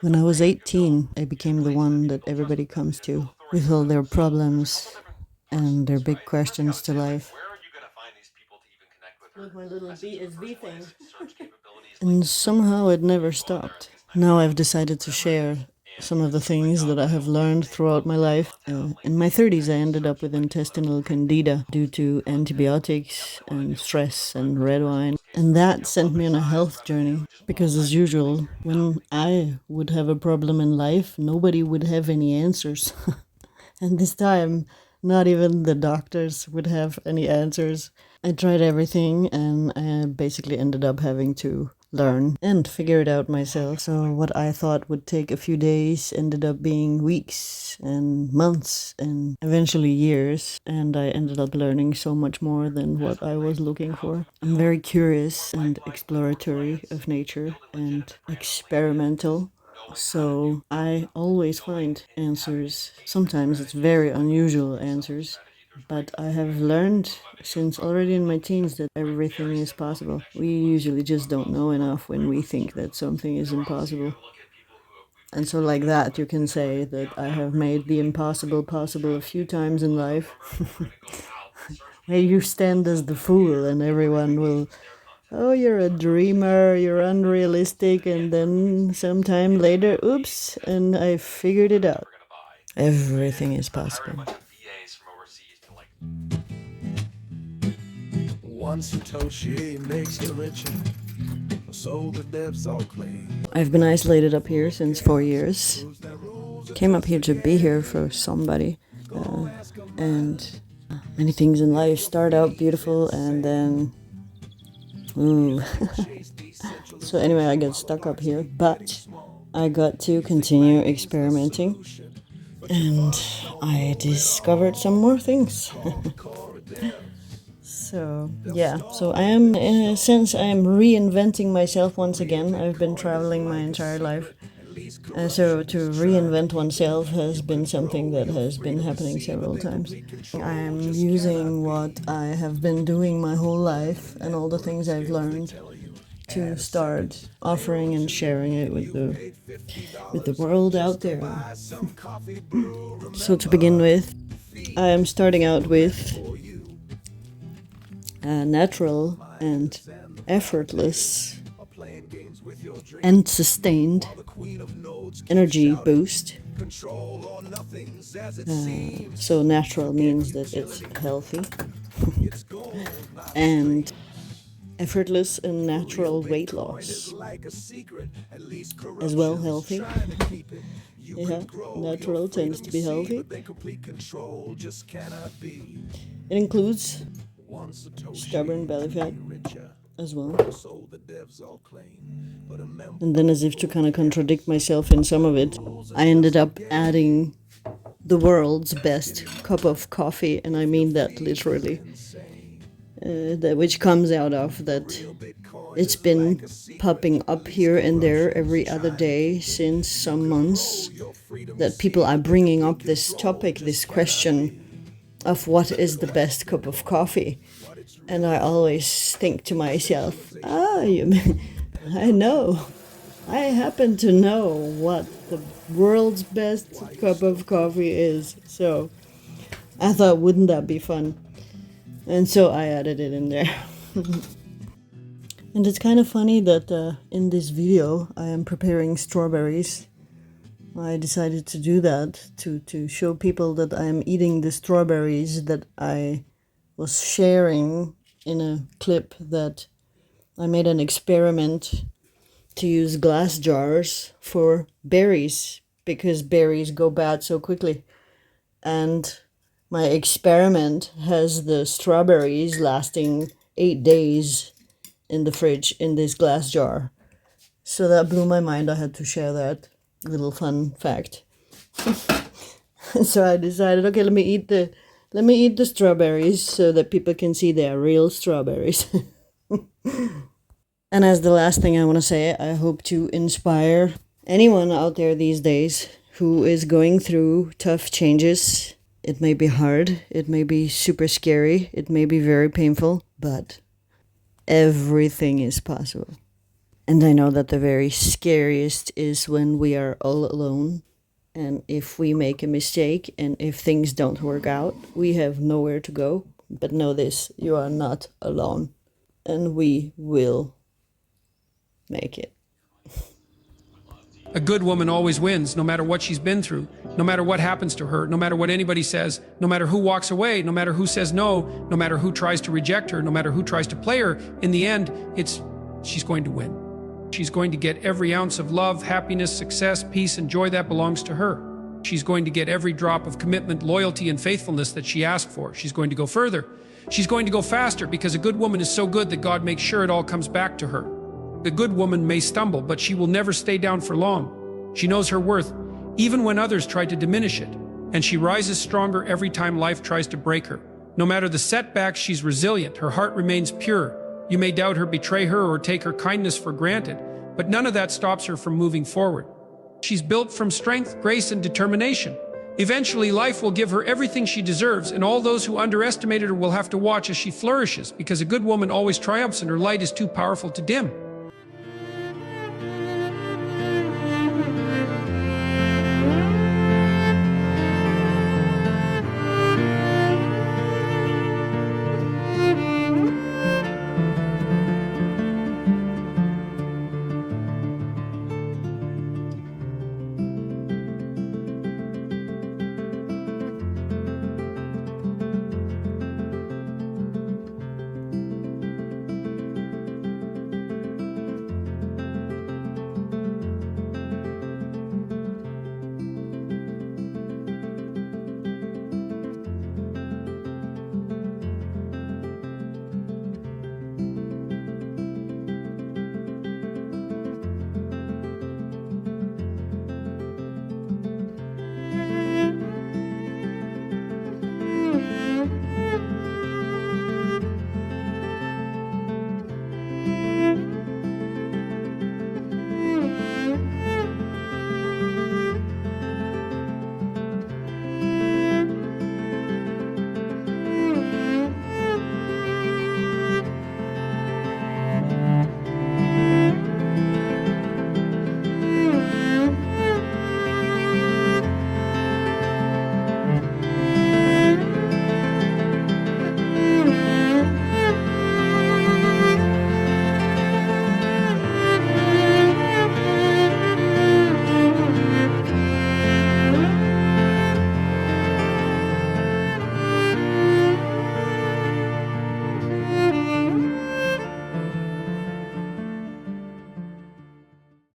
When I was 18, I became the one that everybody comes to with all their problems and their big questions to life. With my little BSV thing. And somehow it never stopped. Now I've decided to share some of the things that I have learned throughout my life. In my 30s, I ended up with intestinal candida due to antibiotics and stress and red wine. And that sent me on a health journey because, as usual, when I would have a problem in life, nobody would have any answers. And this time, not even the doctors would have any answers. I tried everything and I basically ended up having to learn and figure it out myself. So, what I thought would take a few days ended up being weeks and months and eventually years. And I ended up learning so much more than what I was looking for. I'm very curious and exploratory of nature and experimental. So I always find answers. Sometimes it's very unusual answers, but I have learned since already in my teens that everything is possible. We usually just don't know enough when we think that something is impossible. And so, like that, you can say that I have made the impossible possible a few times in life. Where you stand as the fool, and everyone will, oh, you're a dreamer, you're unrealistic, and then sometime later, oops, and I figured it out. Everything is possible. One Satoshi makes you richer, so the devs all claim. I've been isolated up here since 4 years. Came up here to be here for somebody. And many things in life start out beautiful and then, ooh. So anyway, I got stuck up here, but I got to continue experimenting and I discovered some more things. So yeah, so I am, in a sense, I am reinventing myself once again. I've been traveling my entire life. So to reinvent oneself has been something that has been happening several times. I am using what I have been doing my whole life and all the things I've learned to start offering and sharing it with the world out there. So to begin with, I am starting out with a natural and effortless and sustained energy boost. So natural means that it's healthy and effortless and natural weight loss as well, healthy. Yeah, natural tends to be healthy. It includes stubborn belly fat as well. And then, as if to kind of contradict myself in some of it, I ended up adding the world's best cup of coffee, and I mean that literally. Which comes out of that it's been popping up here and there every other day since some months, that people are bringing up this topic, this question of what is the best cup of coffee. And I always think to myself, I know. I happen to know what the world's best cup of coffee is. So I thought, wouldn't that be fun? And so I added it in there. And it's kind of funny that in this video I am preparing strawberries. I decided to do that to show people that I am eating the strawberries that I was sharing in a clip that I made an experiment to use glass jars for berries because berries go bad so quickly. And my experiment has the strawberries lasting 8 days in the fridge in this glass jar. So that blew my mind. I had to share that little fun fact. So I decided, okay, let me eat the strawberries so that people can see they are real strawberries. And as the last thing I want to say, I hope to inspire anyone out there these days who is going through tough changes. It may be hard, it may be super scary, it may be very painful, but everything is possible. And I know that the very scariest is when we are all alone. And if we make a mistake and if things don't work out, we have nowhere to go. But know this, you are not alone. And we will make it. A good woman always wins, no matter what she's been through, no matter what happens to her, no matter what anybody says, no matter who walks away, no matter who says no, no matter who tries to reject her, no matter who tries to play her. In the end, she's going to win. She's going to get every ounce of love, happiness, success, peace, and joy that belongs to her. She's going to get every drop of commitment, loyalty, and faithfulness that she asked for. She's going to go further. She's going to go faster, because a good woman is so good that God makes sure it all comes back to her. A good woman may stumble, but she will never stay down for long. She knows her worth, even when others try to diminish it. And she rises stronger every time life tries to break her. No matter the setbacks, she's resilient. Her heart remains pure. You may doubt her, betray her, or take her kindness for granted, but none of that stops her from moving forward. She's built from strength, grace, and determination. Eventually, life will give her everything she deserves, and all those who underestimated her will have to watch as she flourishes, because a good woman always triumphs and her light is too powerful to dim.